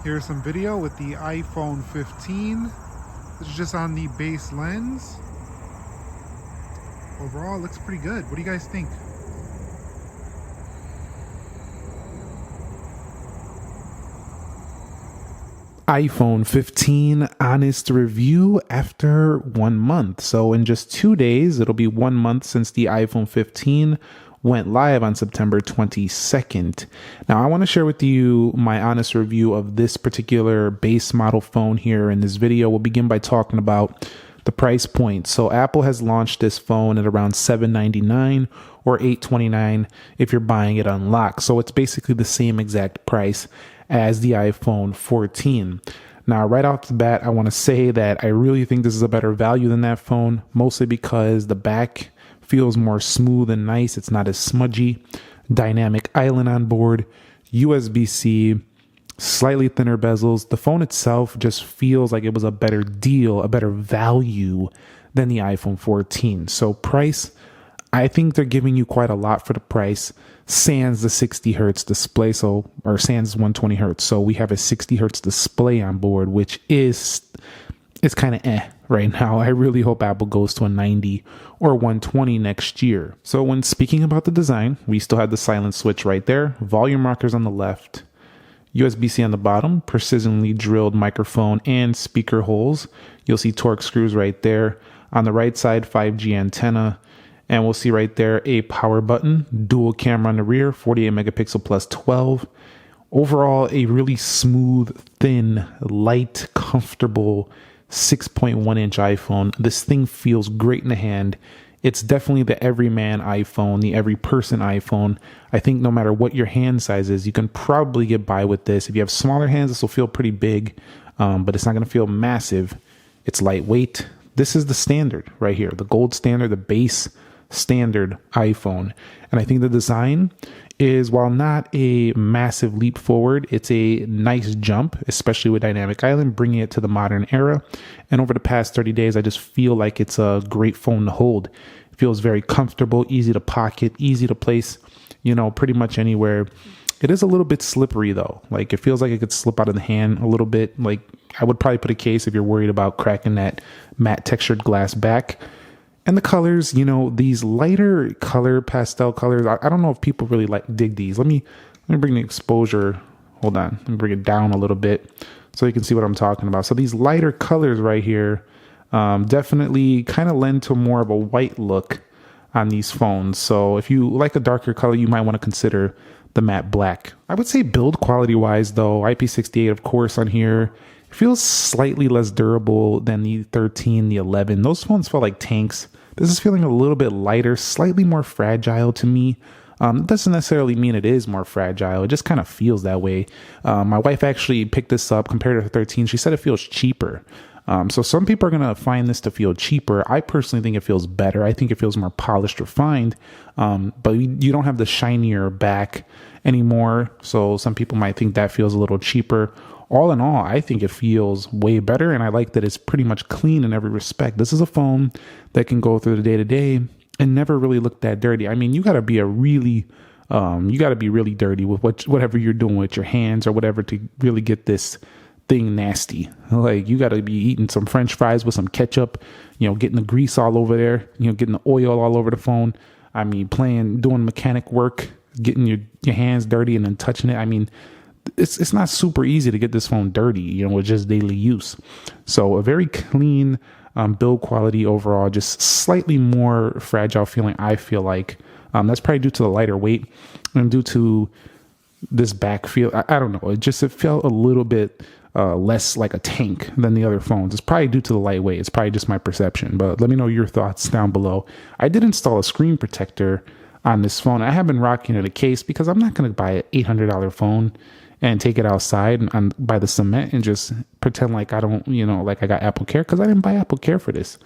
Here's some video with the iPhone 15. This is just on the base lens. Overall, it looks pretty good. What do you guys think? iPhone 15 honest review after 1 month. So in just 2 days, it'll be 1 month since the iPhone 15 went live on September 22nd. Now, I want to share with you my honest review of this particular base model phone here in this video. We'll begin by talking about the price point. So Apple has launched this phone at around $799 or $829 if you're buying it unlocked. So it's basically the same exact price as the iPhone 14. Now, right off the bat, I want to say that I really think this is a better value than that phone, mostly because the back feels more smooth and nice. It's not as smudgy. Dynamic island on board, USB-C, slightly thinner bezels. The phone itself just feels like it was a better deal, a better value than the iPhone 14. So price, I think they're giving you quite a lot for the price. Sans the 60 hertz display, or sans 120 hertz. So we have a 60 hertz display on board, which it's kind of right now. I really hope Apple goes to a 90 or 120 next year. So when speaking about the design, we still have the silent switch right there, volume rockers on the left, USB-C on the bottom, precisely drilled microphone and speaker holes. You'll see Torx screws right there. On the right side, 5G antenna. And we'll see right there a power button, dual camera on the rear, 48 megapixel plus 12. Overall, a really smooth, thin, light, comfortable 6.1 inch iPhone. This thing feels great in the hand. It's definitely the everyman iPhone, the every person iPhone. I think no matter what your hand size is, you can probably get by with this. If you have smaller hands, this will feel pretty big, but it's not going to feel massive. It's lightweight. This is the standard right here, the gold standard, the base standard iPhone. And I think the design is, while not a massive leap forward, it's a nice jump, especially with Dynamic Island, bringing it to the modern era. And over the past 30 days, I just feel like it's a great phone to hold. It feels very comfortable, easy to pocket, easy to place, pretty much anywhere. It is a little bit slippery though. Like, it feels like it could slip out of the hand a little bit. Like, I would probably put a case if you're worried about cracking that matte textured glass back. And the colors, these lighter color, pastel colors, I don't know if people really dig these. Let me bring the exposure. Hold on. Let me bring it down a little bit so you can see what I'm talking about. So these lighter colors right here definitely kind of lend to more of a white look on these phones. So if you like a darker color, you might want to consider the matte black. I would say build quality wise though, IP68 of course on here. It feels slightly less durable than the 13, the 11. Those phones felt like tanks. This is feeling a little bit lighter, slightly more fragile to me. It doesn't necessarily mean it is more fragile. It just kind of feels that way. My wife actually picked this up compared to the 13. She said it feels cheaper. So some people are going to find this to feel cheaper. I personally think it feels better. I think it feels more polished, refined. But you don't have the shinier back anymore. So some people might think that feels a little cheaper. All in all, I think it feels way better, and I like that it's pretty much clean in every respect. This is a phone that can go through the day-to-day and never really look that dirty. I mean, you got to be really dirty with whatever you're doing with your hands or whatever to really get this thing nasty. Like, you got to be eating some French fries with some ketchup, getting the grease all over there, getting the oil all over the phone. I mean, doing mechanic work, getting your hands dirty and then touching it. I mean, it's not super easy to get this phone dirty, with just daily use. So a very clean build quality overall, just slightly more fragile feeling, I feel like. That's probably due to the lighter weight and due to this back feel. I don't know. It felt a little bit less like a tank than the other phones. It's probably due to the lightweight. It's probably just my perception, but let me know your thoughts down below. I did install a screen protector on this phone. I have been rocking it a case because I'm not going to buy an $800 phone and take it outside and buy the cement and just pretend like I don't, like I got Apple Care, because I didn't buy Apple Care for this.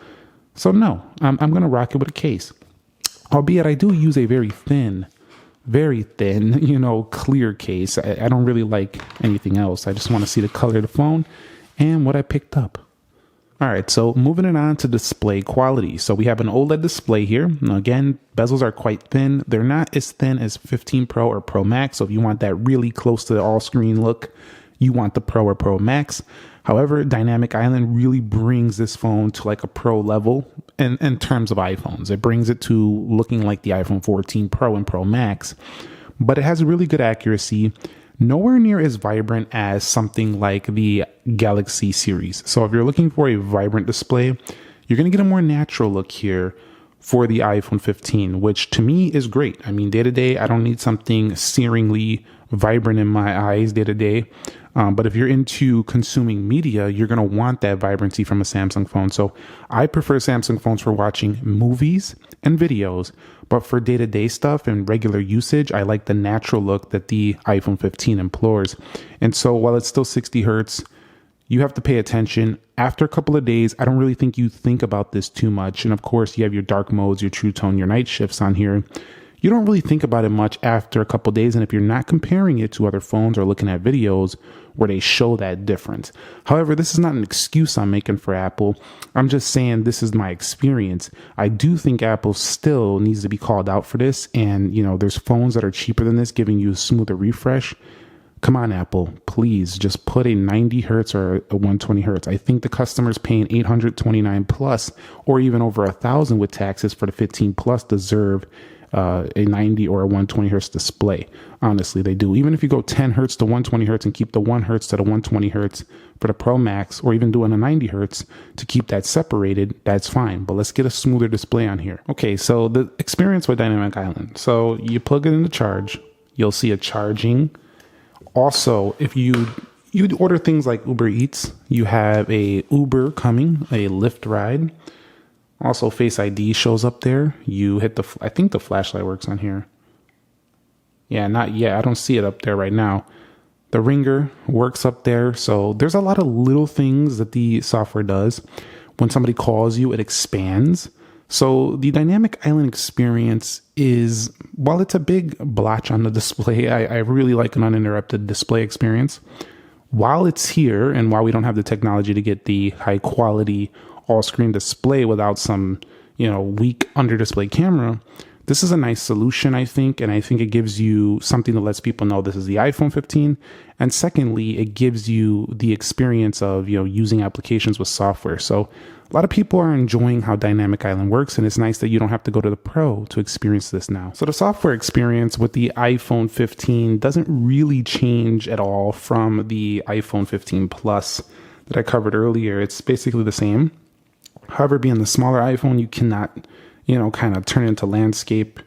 So no, I'm going to rock it with a case. Albeit I do use a very thin, clear case. I don't really like anything else. I just want to see the color of the phone and what I picked up. All right, so moving it on to display quality. So we have an OLED display here. Now again, bezels are quite thin. They're not as thin as 15 Pro or Pro Max. So if you want that really close to the all screen look, you want the Pro or Pro Max. However, Dynamic Island really brings this phone to like a pro level in terms of iPhones. It brings it to looking like the iPhone 14 Pro and Pro Max, but it has really good accuracy. Nowhere near as vibrant as something like the Galaxy series. So if you're looking for a vibrant display, you're going to get a more natural look here for the iPhone 15, which to me is great. I mean, day to day, I don't need something searingly vibrant in my eyes day to day. But if you're into consuming media, you're going to want that vibrancy from a Samsung phone. So I prefer Samsung phones for watching movies and videos. But for day to day stuff and regular usage, I like the natural look that the iPhone 15 implores. And so while it's still 60 hertz, you have to pay attention. After a couple of days, I don't really think you think about this too much. And of course, you have your dark modes, your true tone, your night shifts on here. You don't really think about it much after a couple of days. And if you're not comparing it to other phones or looking at videos where they show that difference. However, this is not an excuse I'm making for Apple. I'm just saying this is my experience. I do think Apple still needs to be called out for this. And, you know, there's phones that are cheaper than this giving you a smoother refresh. Come on, Apple, please just put a 90 hertz or a 120 hertz. I think the customers paying 829 plus or even over 1,000 with taxes for the 15 plus deserve a 90 or a 120 hertz display. Honestly, they do. Even if you go 10 hertz to 120 hertz and keep the 1 hertz to the 120 hertz for the Pro Max, or even doing a 90 hertz to keep that separated, that's fine. But let's get a smoother display on here. Okay, so the experience with Dynamic Island. So you plug it in to charge, you'll see it charging. Also, if you'd order things like Uber Eats, you have a Uber coming, a Lyft ride. Also, Face ID shows up there. You hit I think the flashlight works on here. Yeah, not yet. I don't see it up there right now. The ringer works up there. So there's a lot of little things that the software does. When somebody calls you, it expands. So the Dynamic Island experience is, while it's a big blotch on the display, I really like an uninterrupted display experience. While it's here and while we don't have the technology to get the high quality all-screen display without some, you know, weak under-display camera, this is a nice solution, I think, and I think it gives you something that lets people know this is the iPhone 15. And secondly, it gives you the experience of, you know, using applications with software. So a lot of people are enjoying how Dynamic Island works, and it's nice that you don't have to go to the Pro to experience this now. So the software experience with the iPhone 15 doesn't really change at all from the iPhone 15 Plus that I covered earlier. It's basically the same. However, being the smaller iPhone, you cannot, you know, kind of turn it into landscape.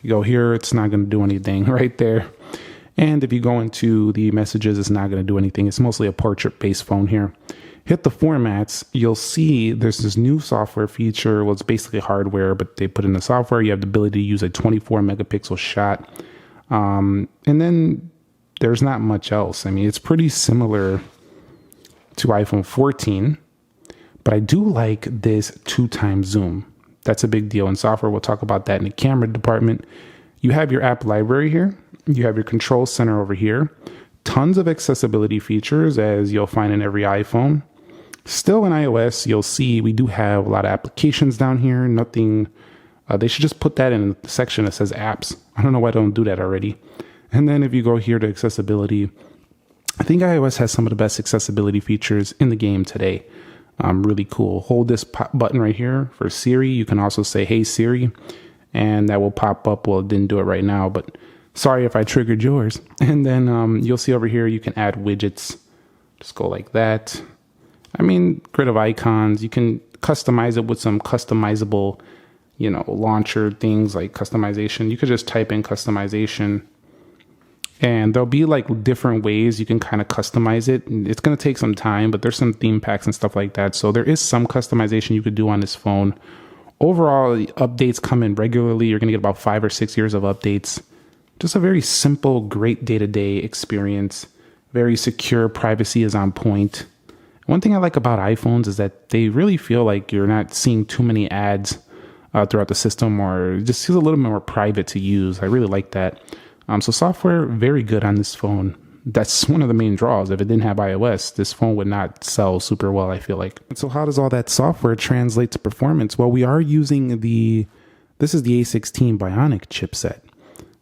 You go here, it's not going to do anything right there. And if you go into the messages, it's not going to do anything. It's mostly a portrait-based phone here. Hit the formats, you'll see there's this new software feature. Well, it's basically hardware, but they put in the software. You have the ability to use a 24 megapixel shot. And then there's not much else. I mean, it's pretty similar to iPhone 14, but I do like this 2x zoom. That's a big deal in software. We'll talk about that in the camera department. You have your app library here. You have your control center over here. Tons of accessibility features, as you'll find in every iPhone. Still in iOS, you'll see we do have a lot of applications down here. Nothing, they should just put that in the section that says apps. I don't know why I don't do that already. And then if you go here to accessibility, I think iOS has some of the best accessibility features in the game today. Really cool. Hold this button right here for Siri. You can also say, hey Siri, and that will pop up. Well, it didn't do it right now, but sorry if I triggered yours. And then you'll see over here, you can add widgets. Just go like that. I mean, grid of icons. You can customize it with some customizable, you know, launcher things like customization. You could just type in customization, and there'll be like different ways you can kind of customize it. It's going to take some time, but there's some theme packs and stuff like that. So there is some customization you could do on this phone. Overall, the updates come in regularly. You're going to get about 5 or 6 years of updates. Just a very simple, great day-to-day experience. Very secure. Privacy is on point. One thing I like about iPhones is that they really feel like you're not seeing too many ads throughout the system, or it just feels a little more private to use. I really like that. So software, very good on this phone. That's one of the main draws. If it didn't have iOS, this phone would not sell super well, I feel like. So how does all that software translate to performance? Well, we are using this is the A16 Bionic chipset.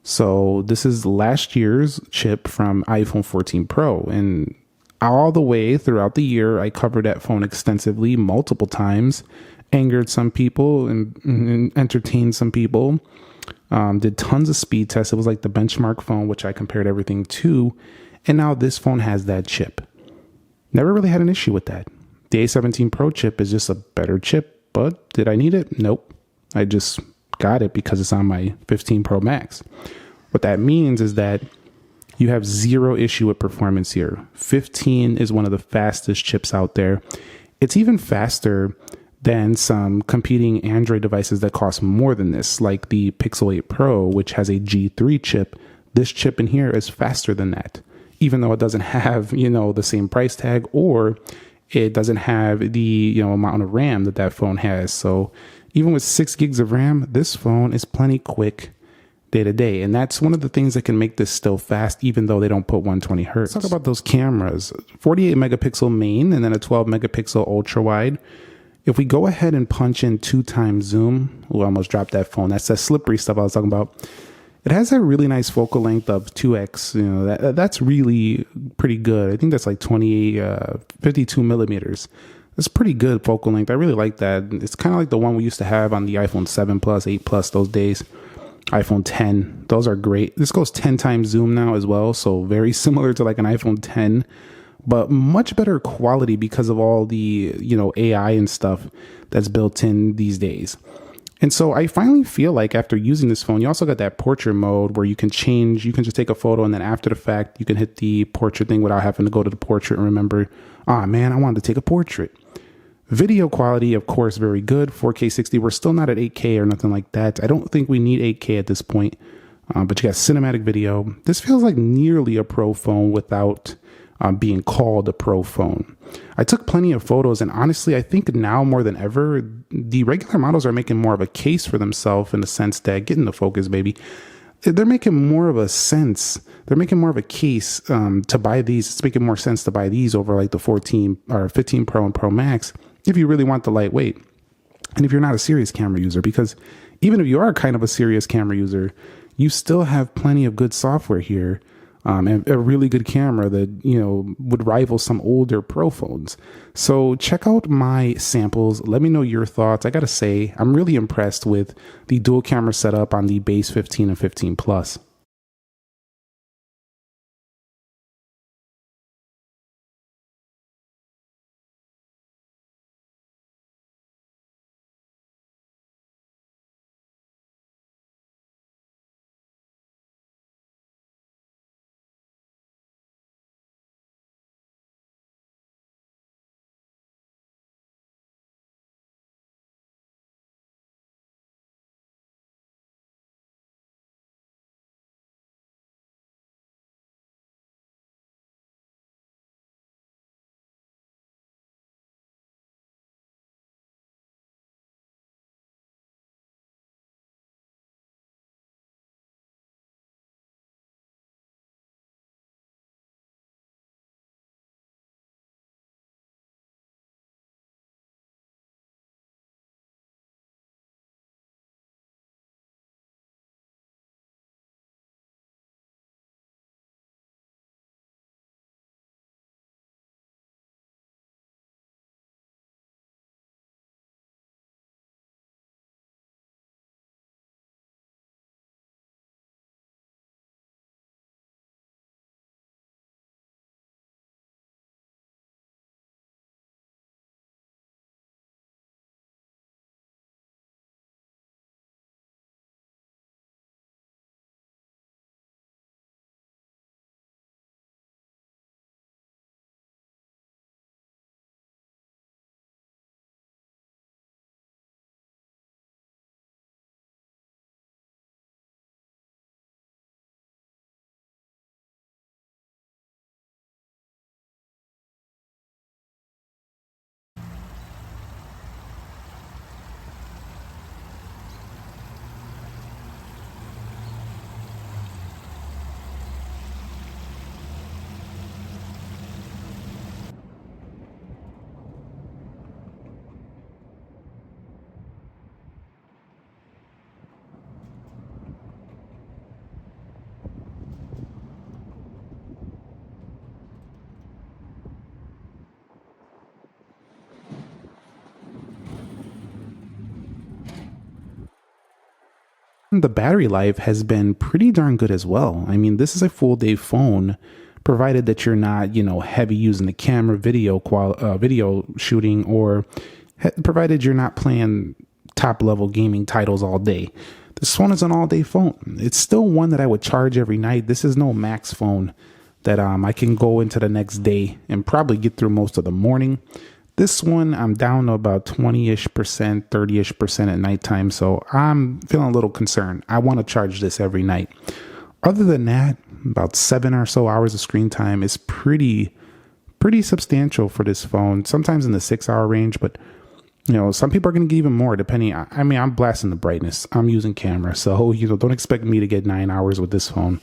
So this is last year's chip from iPhone 14 Pro. And all the way throughout the year, I covered that phone extensively multiple times, angered some people and entertained some people. Did tons of speed tests. It was like the benchmark phone, which I compared everything to. And now this phone has that chip. Never really had an issue with that. The A17 Pro chip is just a better chip, but did I need it? Nope. I just got it because it's on my 15 Pro Max. What that means is that you have zero issue with performance here. 15 is one of the fastest chips out there. It's even faster than some competing Android devices that cost more than this, like the Pixel 8 Pro, which has a G3 chip. This chip in here is faster than that, even though it doesn't have, the same price tag, or it doesn't have the, amount of RAM that phone has. So even with 6 gigs of RAM, this phone is plenty quick day to day. And that's one of the things that can make this still fast, even though they don't put 120 hertz. Let's talk about those cameras. 48 megapixel main and then a 12 megapixel ultra wide. If we go ahead and punch in 2x zoom, I almost dropped that phone. That's that slippery stuff I was talking about. It has a really nice focal length of 2x. That's really pretty good. I think that's like 52 millimeters. That's pretty good focal length. I really like that. It's kind of like the one we used to have on the iPhone 7 Plus, 8 Plus those days. iPhone 10. Those are great. This goes 10 times zoom now as well. So very similar to like an iPhone 10. But much better quality because of all the, AI and stuff that's built in these days. And so I finally feel like after using this phone, you also got that portrait mode where you can just take a photo and then after the fact, you can hit the portrait thing without having to go to the portrait and remember, I wanted to take a portrait. Video quality, of course, very good. 4K 60. We're still not at 8K or nothing like that. I don't think we need 8K at this point, but you got cinematic video. This feels like nearly a pro phone without being called a pro phone. I took plenty of photos, and honestly, I think now more than ever, the regular models are making more of a case for themselves in the sense that get in the focus, baby. They're making more of a sense. They're making more of a case to buy these. It's making more sense to buy these over like the 14 or 15 Pro and Pro Max if you really want the lightweight. And if you're not a serious camera user, because even if you are kind of a serious camera user, you still have plenty of good software here. And a really good camera that, would rival some older Pro phones. So check out my samples. Let me know your thoughts. I got to say, I'm really impressed with the dual camera setup on the base 15 and 15 Plus. The battery life has been pretty darn good as well. I mean, this is a full day phone, provided that you're not, heavy using the camera, video shooting, or provided you're not playing top level gaming titles all day. This phone is an all day phone. It's still one that I would charge every night. This is no max phone that I can go into the next day and probably get through most of the morning. This one, I'm down to about 20-ish%, 30-ish% at nighttime, so I'm feeling a little concerned. I want to charge this every night. Other than that, about 7 or so hours of screen time is pretty substantial for this phone, sometimes in the 6-hour range, but some people are going to get even more depending. I'm blasting the brightness. I'm using camera, so don't expect me to get 9 hours with this phone.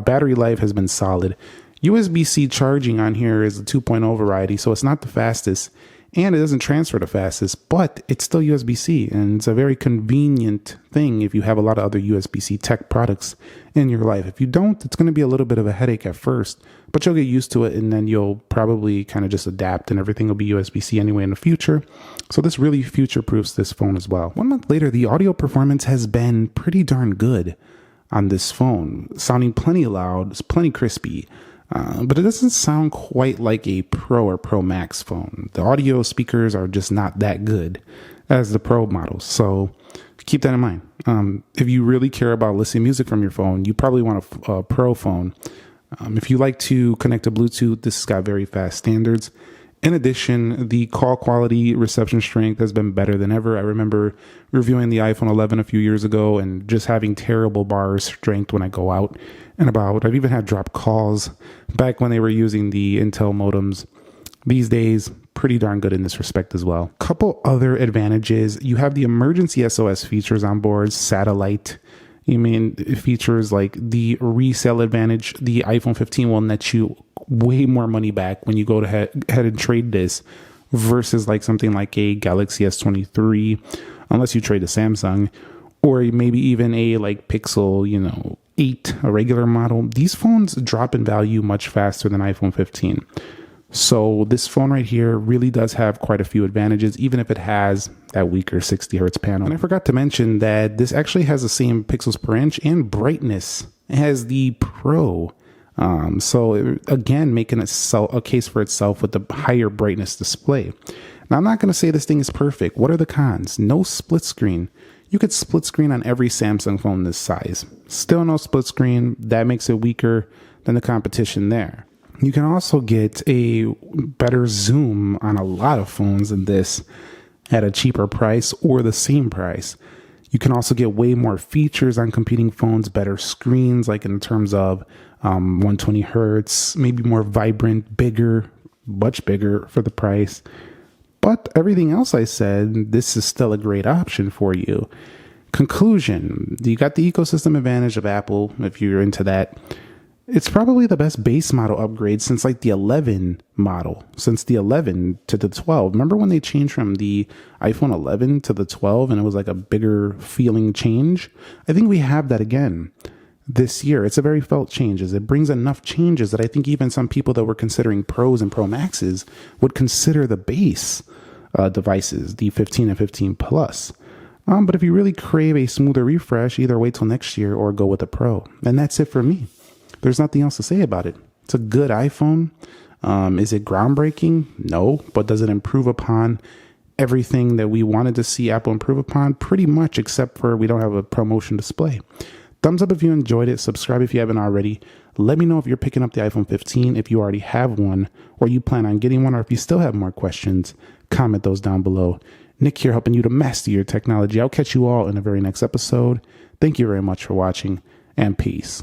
Battery life has been solid. USB-C charging on here is a 2.0 variety, so it's not the fastest, and it doesn't transfer the fastest, but it's still USB-C, and it's a very convenient thing if you have a lot of other USB-C tech products in your life. If you don't, it's going to be a little bit of a headache at first, but you'll get used to it, and then you'll probably kind of just adapt, and everything will be USB-C anyway in the future. So this really future-proofs this phone as well. 1 month later, the audio performance has been pretty darn good on this phone, sounding plenty loud, it's plenty crispy. But it doesn't sound quite like a Pro or Pro Max phone. The audio speakers are just not that good as the Pro models. So keep that in mind. If you really care about listening to music from your phone, you probably want a Pro phone. If you like to connect to Bluetooth, this has got very fast standards. In addition, the call quality, reception strength has been better than ever. I remember reviewing the iPhone 11 a few years ago and just having terrible bar strength when I go out and about. I've even had dropped calls back when they were using the Intel modems. These days, pretty darn good in this respect as well. Couple other advantages. You have the emergency SOS features on board, satellite. Features like the resale advantage. The iPhone 15 will net you way more money back when you go to head and trade this versus like something like a Galaxy S23, unless you trade a Samsung, or maybe even a like Pixel, 8, a regular model. These phones drop in value much faster than iPhone 15. So this phone right here really does have quite a few advantages, even if it has that weaker 60 hertz panel. And I forgot to mention that this actually has the same pixels per inch and brightness as the Pro. Again, making a case for itself with the higher brightness display. Now, I'm not going to say this thing is perfect. What are the cons? No split screen. You could split screen on every Samsung phone this size. Still no split screen. That makes it weaker than the competition there. You can also get a better zoom on a lot of phones than this at a cheaper price or the same price. You can also get way more features on competing phones, better screens, like in terms of 120 hertz, maybe more vibrant, bigger, much bigger for the price. But everything else I said, this is still a great option for you. Conclusion, you got the ecosystem advantage of Apple if you're into that. It's probably the best base model upgrade since like the 11 model, since the 11 to the 12. Remember when they changed from the iPhone 11 to the 12 and it was like a bigger feeling change? I think we have that again this year. It's a very felt changes. It brings enough changes that I think even some people that were considering Pros and Pro Maxes would consider the base devices, the 15 and 15 Plus. But if you really crave a smoother refresh, either wait till next year or go with a Pro. And that's it for me. There's nothing else to say about it. It's a good iPhone. Is it groundbreaking? No. But does it improve upon everything that we wanted to see Apple improve upon? Pretty much, except for we don't have a ProMotion display. Thumbs up if you enjoyed it. Subscribe if you haven't already. Let me know if you're picking up the iPhone 15, if you already have one, or you plan on getting one, or if you still have more questions. Comment those down below. Nick here, helping you to master your technology. I'll catch you all in the very next episode. Thank you very much for watching, and peace.